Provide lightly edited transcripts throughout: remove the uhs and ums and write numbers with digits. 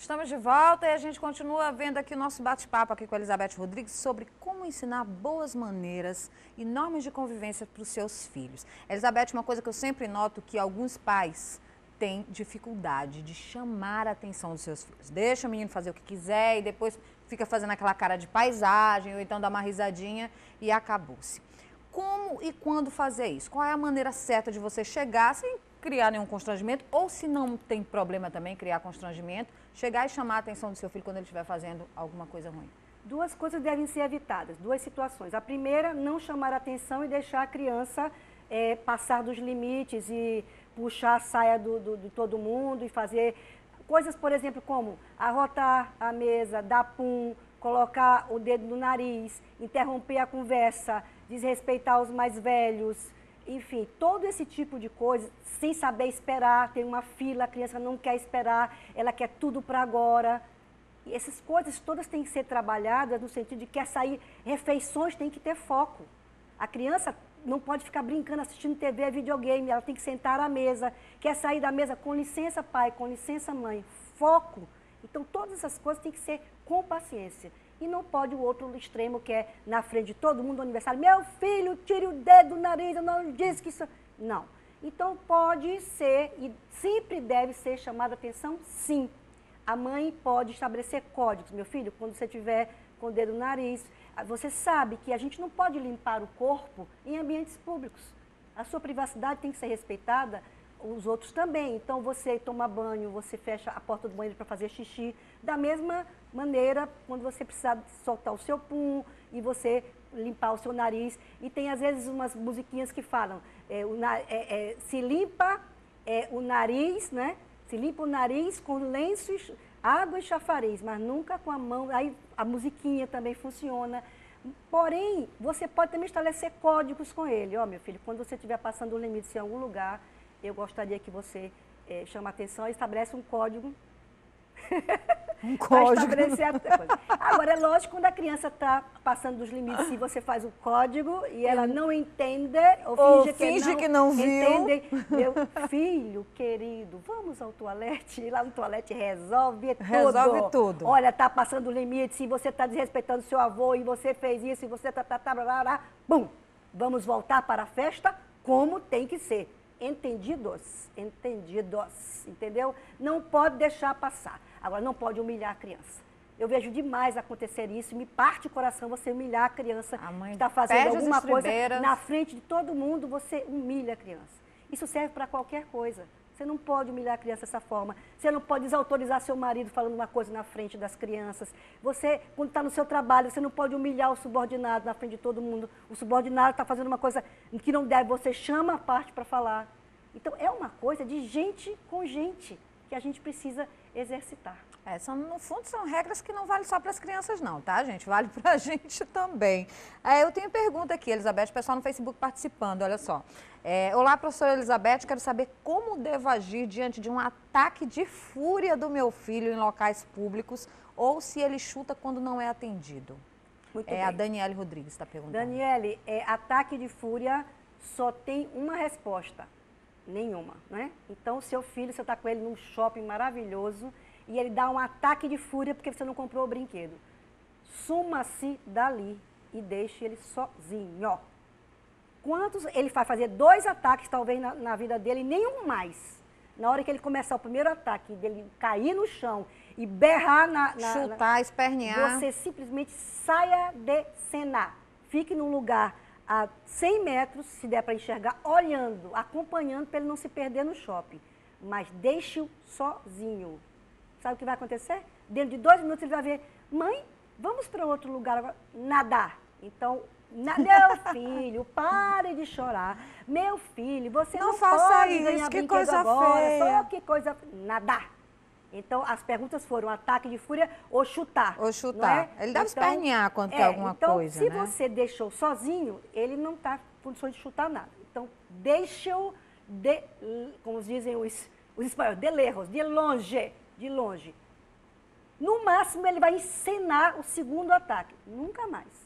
Estamos de volta e a gente continua vendo aqui o nosso bate-papo aqui com a Elizabeth Rodrigues sobre como ensinar boas maneiras e normas de convivência para os seus filhos. Elizabeth, uma coisa que eu sempre noto que alguns pais têm dificuldade de chamar a atenção dos seus filhos. Deixa o menino fazer o que quiser e depois fica fazendo aquela cara de paisagem ou então dá uma risadinha e acabou-se. Como e quando fazer isso? Qual é a maneira certa de você chegar sem criar nenhum constrangimento, ou se não tem problema também criar constrangimento, chegar e chamar a atenção do seu filho quando ele estiver fazendo alguma coisa ruim? Duas coisas devem ser evitadas, duas situações. A primeira, não chamar a atenção e deixar a criança passar dos limites e puxar a saia de todo mundo e fazer coisas, por exemplo, como arrotar a mesa, dar pum, colocar o dedo no nariz, interromper a conversa, desrespeitar os mais velhos. Enfim, todo esse tipo de coisa, sem saber esperar, tem uma fila, a criança não quer esperar, ela quer tudo para agora. E essas coisas todas têm que ser trabalhadas no sentido de que quer sair, refeições tem que ter foco. A criança não pode ficar brincando, assistindo TV, videogame, ela tem que sentar à mesa, quer sair da mesa, com licença pai, com licença mãe, foco. Então todas essas coisas têm que ser com paciência. E não pode o outro extremo, que é na frente de todo mundo, no aniversário, meu filho, tire o dedo do nariz, eu não disse que isso... Não. Então pode ser, e sempre deve ser chamada a atenção, sim. A mãe pode estabelecer códigos. Meu filho, quando você tiver com o dedo no nariz, você sabe que a gente não pode limpar o corpo em ambientes públicos. A sua privacidade tem que ser respeitada, os outros também. Então, você toma banho, você fecha a porta do banheiro para fazer xixi. Da mesma maneira, quando você precisar soltar o seu pum e você limpar o seu nariz. E tem, às vezes, umas musiquinhas que falam, se limpa o nariz, né? Se limpa o nariz com lenço, água e chafariz, mas nunca com a mão. Aí a musiquinha também funciona. Porém, você pode também estabelecer códigos com ele. Ó, meu filho, quando você estiver passando o limite em algum lugar, eu gostaria que você chame a atenção e estabelece um código. Um código. Estabelecer a coisa. Agora, é lógico, quando a criança está passando dos limites, se você faz o código e ela não entende, ou finge que não viu. Entende, meu filho querido, vamos ao toalete, e lá no toalete resolve tudo. Resolve tudo. Olha, está passando o limite, se você está desrespeitando seu avô e você fez isso, e você bum, vamos voltar para a festa como tem que ser. Entendidos, entendeu? Não pode deixar passar. Agora, não pode humilhar a criança. Eu vejo demais acontecer isso, e me parte o coração você humilhar a criança que está fazendo alguma coisa na frente de todo mundo, você humilha a criança. Isso serve para qualquer coisa. Você não pode humilhar a criança dessa forma. Você não pode desautorizar seu marido falando uma coisa na frente das crianças. Você, quando está no seu trabalho, você não pode humilhar o subordinado na frente de todo mundo. O subordinado está fazendo uma coisa que não deve, você chama a parte para falar. Então, é uma coisa de gente com gente que a gente precisa exercitar. No fundo, são regras que não valem só para as crianças não, tá, gente? Vale para a gente também. Eu tenho pergunta aqui, Elizabeth, o pessoal no Facebook participando, olha só. Olá, professora Elizabeth, quero saber como devo agir diante de um ataque de fúria do meu filho em locais públicos ou se ele chuta quando não é atendido. Muito bem. A Daniele Rodrigues está perguntando. Daniele, ataque de fúria só tem uma resposta, nenhuma, né? Então, seu filho, você está com ele num shopping maravilhoso e ele dá um ataque de fúria porque você não comprou o brinquedo. Suma-se dali e deixe ele sozinho. Ele vai fazer 2 ataques, talvez, na vida dele, e nenhum mais. Na hora que ele começar o primeiro ataque, dele cair no chão e berrar chutar, espernear. Você simplesmente saia de cena. Fique num lugar a 100 metros, se der para enxergar, olhando, acompanhando para ele não se perder no shopping. Mas deixe-o sozinho. Sabe o que vai acontecer? Dentro de 2 minutos ele vai ver, mãe, vamos para outro lugar agora, nadar. Então, meu filho, pare de chorar. Meu filho, você não pode ganhar brinquedo agora. Só que coisa... Nadar. Então, as perguntas foram ataque de fúria ou chutar. Ou chutar. Ele deve espernear quando quer alguma coisa, né? Então, se você deixou sozinho, ele não está em condições de chutar nada. Então, deixa-o, como dizem os espanhóis, de lejos, de longe. No máximo, ele vai encenar o segundo ataque. Nunca mais.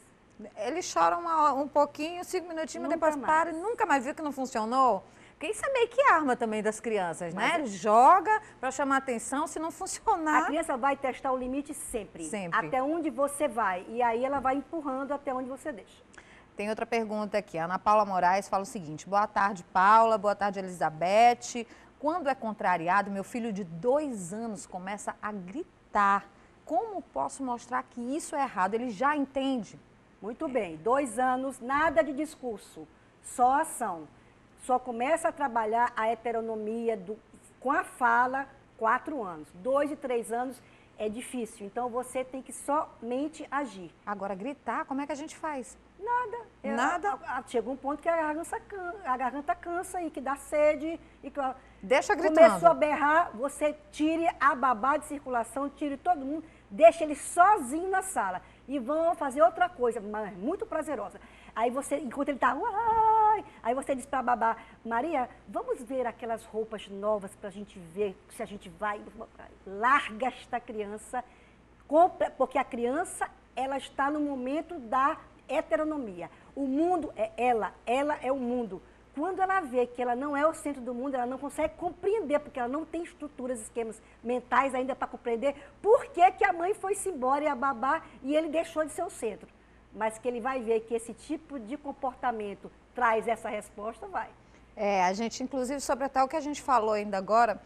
Ele chora um pouquinho, 5 minutinhos, mas depois para e nunca mais viu que não funcionou. Porque isso é meio que arma também das crianças, né? Ele joga para chamar atenção, se não funcionar... A criança vai testar o limite sempre. Sempre. Até onde você vai. E aí ela vai empurrando até onde você deixa. Tem outra pergunta aqui. A Ana Paula Moraes fala o seguinte: boa tarde, Paula. Boa tarde, Elizabeth. Quando é contrariado, meu filho de 2 anos começa a gritar. Como posso mostrar que isso é errado? Ele já entende. Muito bem. 2 anos, nada de discurso. Só ação. Só começa a trabalhar a heteronomia com a fala 4 anos. 2 e 3 anos é difícil. Então, você tem que somente agir. Agora, gritar, como é que a gente faz? Nada. Nada? Chega um ponto que a garganta cansa e que dá sede. E que deixa gritando. Começou a berrar, você tire a babá de circulação, tire todo mundo, deixa ele sozinho na sala. E vão fazer outra coisa, mas muito prazerosa. Aí você, enquanto ele está, uai, aí você diz para a babá: Maria, vamos ver aquelas roupas novas para a gente ver se a gente vai. Larga esta criança, porque a criança, ela está no momento da heteronomia. O mundo é ela é o mundo. Quando ela vê que ela não é o centro do mundo, ela não consegue compreender, porque ela não tem estruturas, esquemas mentais ainda para compreender por que, que a mãe foi-se embora e a babá e ele deixou de ser o centro. Mas que ele vai ver que esse tipo de comportamento traz essa resposta, vai. A gente, inclusive, sobre até o que a gente falou ainda agora,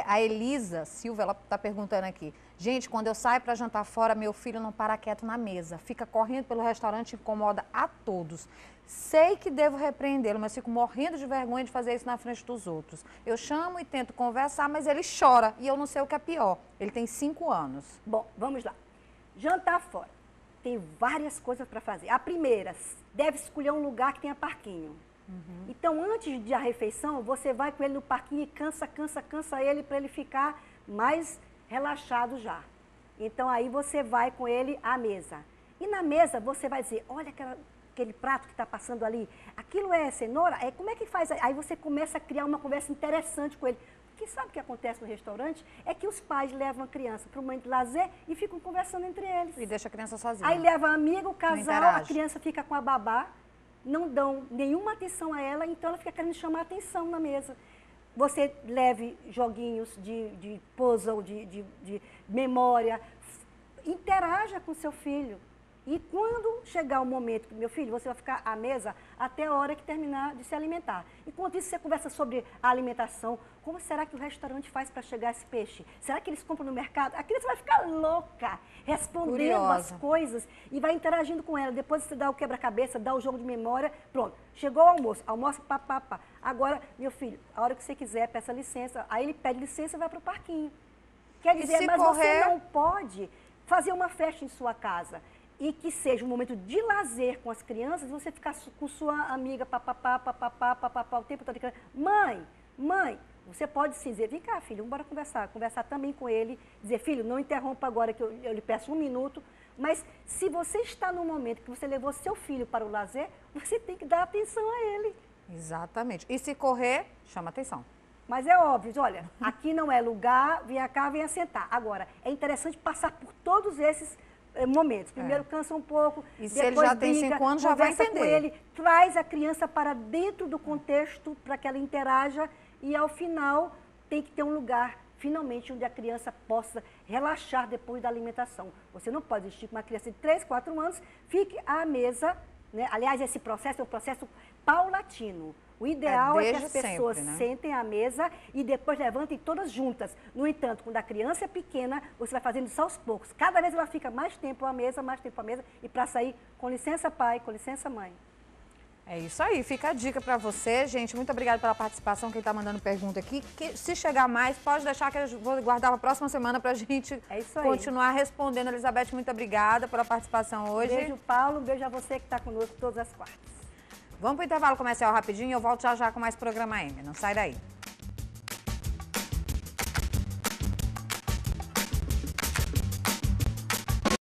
a Elisa Silva, ela está perguntando aqui: gente, quando eu saio para jantar fora, meu filho não para quieto na mesa, fica correndo pelo restaurante, incomoda a todos. Sei que devo repreendê-lo, mas fico morrendo de vergonha de fazer isso na frente dos outros. Eu chamo e tento conversar, mas ele chora e eu não sei o que é pior. Ele tem 5 anos. Bom, vamos lá. Jantar fora. Tem várias coisas para fazer. A primeira, deve escolher um lugar que tenha parquinho. Então, antes da refeição, você vai com ele no parquinho e cansa ele para ele ficar mais relaxado já. Então, aí você vai com ele à mesa. E na mesa, você vai dizer: olha aquele prato que está passando ali, aquilo é cenoura? Como é que faz? Aí você começa a criar uma conversa interessante com ele. Porque sabe o que acontece no restaurante? É que os pais levam a criança para um momento de lazer e ficam conversando entre eles. E deixa a criança sozinha. Aí leva a amiga, o casal, a criança fica com a babá, não dão nenhuma atenção a ela, então ela fica querendo chamar a atenção na mesa. Você leve joguinhos de puzzle, de memória, interaja com seu filho. E quando chegar o momento que, meu filho, você vai ficar à mesa até a hora que terminar de se alimentar. Enquanto isso, você conversa sobre a alimentação. Como será que o restaurante faz para chegar esse peixe? Será que eles compram no mercado? A criança vai ficar louca, respondendo curiosa. as coisas e vai interagindo com ela. Depois você dá o quebra-cabeça, dá o jogo de memória. Pronto, chegou o almoço. Almoço, pá. Agora, meu filho, a hora que você quiser, peça licença. Aí ele pede licença e vai para o parquinho. Quer dizer, mas você não pode fazer uma festa em sua casa. E que seja um momento de lazer com as crianças, você ficar com sua amiga, papapá, o tempo todo. Mãe, você pode se dizer: vem cá, filho, vamos conversar também com ele, dizer: filho, não interrompa agora que eu lhe peço 1 minuto, mas se você está no momento que você levou seu filho para o lazer, você tem que dar atenção a ele. Exatamente. E se correr, chama atenção. Mas é óbvio, olha, aqui não é lugar, venha cá, venha sentar. Agora, é interessante passar por todos esses momentos. Primeiro cansa um pouco, e se depois ele já brinca, tem 5 anos, já vai entender. Com ele, traz a criança para dentro do contexto para que ela interaja e ao final tem que ter um lugar, finalmente, onde a criança possa relaxar depois da alimentação. Você não pode existir com uma criança de 3, 4 anos, fique à mesa, né? Aliás, esse processo é um processo paulatino. O ideal é que as pessoas sentem à mesa e depois levantem todas juntas. No entanto, quando a criança é pequena, você vai fazendo isso aos poucos. Cada vez ela fica mais tempo à mesa, e para sair, com licença pai, com licença mãe. É isso aí, fica a dica para você, gente. Muito obrigada pela participação, quem está mandando pergunta aqui. Se chegar mais, pode deixar que eu vou guardar para a próxima semana para a gente continuar respondendo. Elizabeth, muito obrigada pela participação hoje. Beijo, Paulo. Beijo a você que está conosco todas as quartas. Vamos para o intervalo comercial rapidinho e eu volto já com mais programa M. Não sai daí.